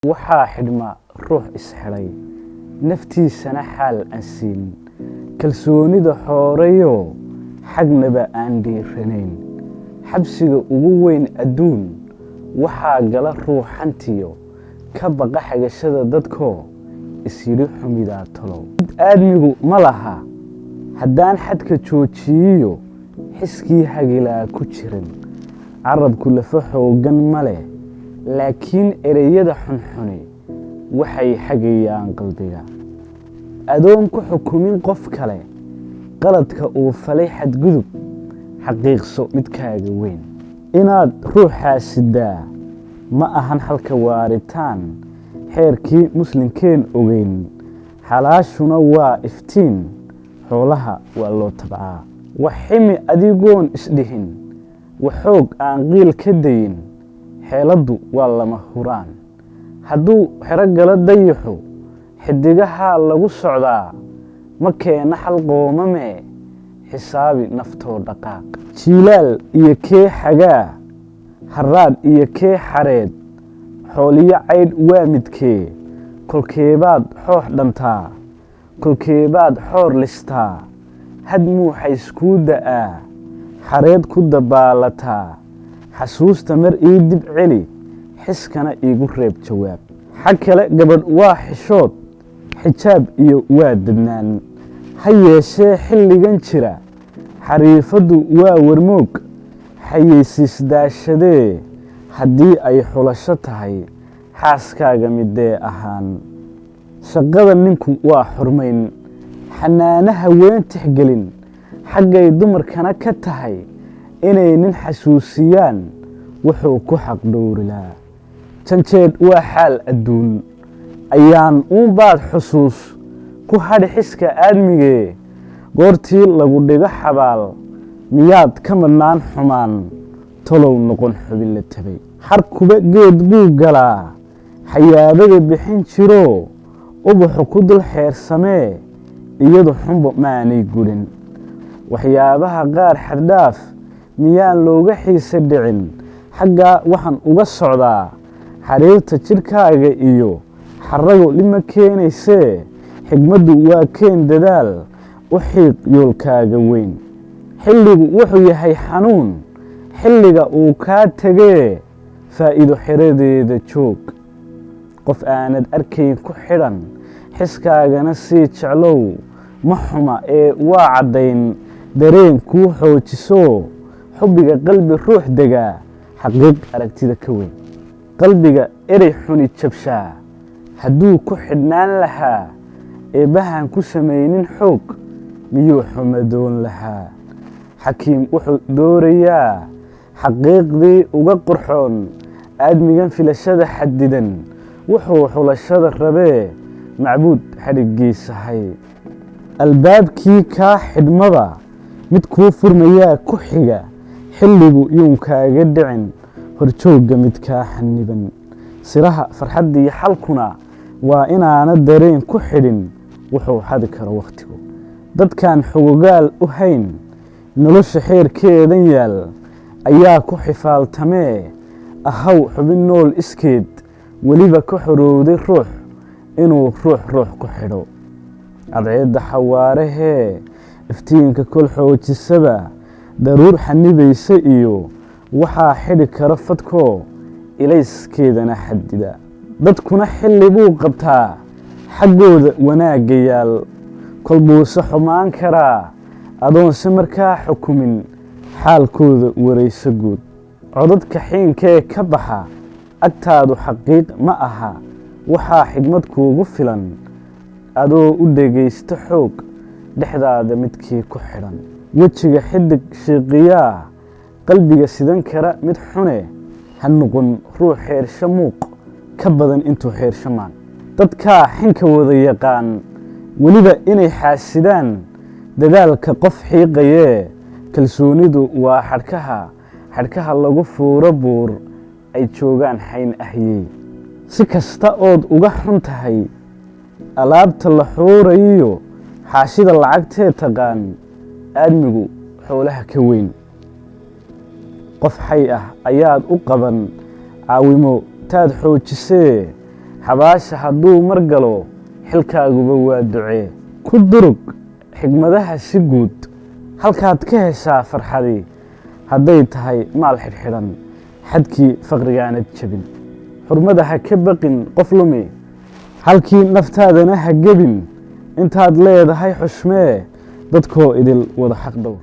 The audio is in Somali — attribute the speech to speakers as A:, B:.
A: waxaa xidhma ruux isxidhay naftiisana xaal aan siin kalsoonida xooreeyo xagnaba aan dhiiranayn xabsiga ugu weyn adduun waxaa gala ruuxantiyo ka baqa xagashada dadkoo isyidhi xumidaa talow aadmigu ma laha haddaan xadka joojiyiyo xiskii hagilaa ku jirin carabku lafa xooggan ma leh laakiin ereyada xunxuni waxay xagayaan qalbiga adoon ku xukumin qof kale qaladka uu falay xadgudub xaqiiqso midkaaga weyn inaad ruuxaa sidaa ma ahan halka waaritaan xeerkii muslimkeen ogeyn xalaashuna waa iftiin xoolaha waa loo tabcaa wax ximi adigoon isdhihin waxoog aan qiil ka dayin xeeladdu waa lama huraan hadduu xero gala dayaxu xidigahaa lagu socdaa ma keena xal qoomamee xisaabi naftoo dhaqaaq jiilaal iyo kee xagaa haraad iyo kee xareed xooliyo caydh waa midkee kolkeebaad xoox dhantaa kolkeebaad xoor listaa had muuxayskuu da'aa xareed ku dabaalataa xasuusta mar ii dib celi xiskana iigu reeb jawaab xag kale gabadh waa xishood xijaab iyo waa dadnaan ha yeeshee xilligan jira xariifaddu waa warmoog xayeysiisdaashadee haddii ay xulasho tahay xaaskaaga midee ahaan shaqada ninku waa xurmayn xanaano haween tixgelin xaggay dumarkana ka tahay inay nin xasuusiyaan wuxuu ku xaq dhowrilaa janjeedh waa xaal adduun ayaan uunbaad xusuus ku hadhi xiska aadmigee goortii lagu dhigo xabaal miyaad ka madhnaan xumaan tolow noqon xubin la tabay xarkuba geed buu galaa xayaabada bixin jiroo ubaxu ku dul xeersamee iyadu xunba maanay gudhin waxyaabaha qaar xaddhaaf miyaan looga xiise dhicin xaggaa waxaan uga socdaa xariirta jidhkaaga iyo xarago lima keenaysee xigmaddu waa keen dadaal u xiiq yoolkaaga weyn xilligu wuxuu yahay xanuun xilliga uu kaa tegee faa'iido xeradeeda joog qof aanad arkayn ku xidhan xiskaagana sii jeclow ma xuma ee waa caddayn dareen kuu xoojiso xubbiga qalbi ruux degaa xaqiiq aragtida ka weyn qalbiga erey xuni jabshaa hadduu ku xidhnaan lahaa eebbahaan ku samaynin xoog miyuu xumadoon lahaa xakiim wuxuu doorayaa xaqiiqdii uga qurxoon aadmigan filashada xadidan wuxuu xulashada rabee macbuud xadhiggiisahay albaabkii kaa xidhmaba mid kuu furmayaa ku xiga xilligu yuun kaaga dhicin horjoogga mid kaa xaniban siraha farxaddii xalkuna waa inaana dareen ku xidhin wuxuu xadi karo wakhtigu dadkaan xogogaal u hayn nolosha xeerkeedan yaal ayaa ku xifaaltamee ahaw xubin nool iskeed weliba ka xorowday ruux inuu ruux ku xidho cadceedda xawaarahee iftiinka kol xoojisaba daruur xanibaysa iyo waxaa xidhi kara fadkoo ilayskeedana xadida dadkuna xilli buu qabtaa xaggooda wanaagga yaal kol buuse xumaan karaa adoonse markaa xukumin xaalkooda warayso guud codadka xiinkee ka baxa agtaadu xaqiiq ma aha waxaa xigmad kuugu filan adoo u dhegaysta xoog dhexdaada midkii ku xidhan wejiga xidig shiiqiyaa qalbiga sidan kara mid xune ha noqon ruux xeersho muuq ka badan intuu xeershamaan dadkaa xinka wada yaqaan weliba inay xaasidaan dadaalka qof xiiqayee kalsoonidu waa xadhkaha lagu fuuro buur ay joogaan xayn ahyey si kasta ood uga xun tahay alaabta la xuurayiyo xaashida lacagtee taqaan aadmigu xoolaha ka weyn qof xay ah ayaad u qaban caawimo taad xoojisee xabaasha hadduu mar galo xilkaaguba waa ducee ku durug xigmadaha si guud halkaad ka heshaa farxadii hadday tahay maal xidhxidhan xadkii faqrigaanad jabin xurmada ha ka baqin qof lumi halkii naftaadana ha gebin intaad leedahay xushmee dadkoo idil wada xaq dhow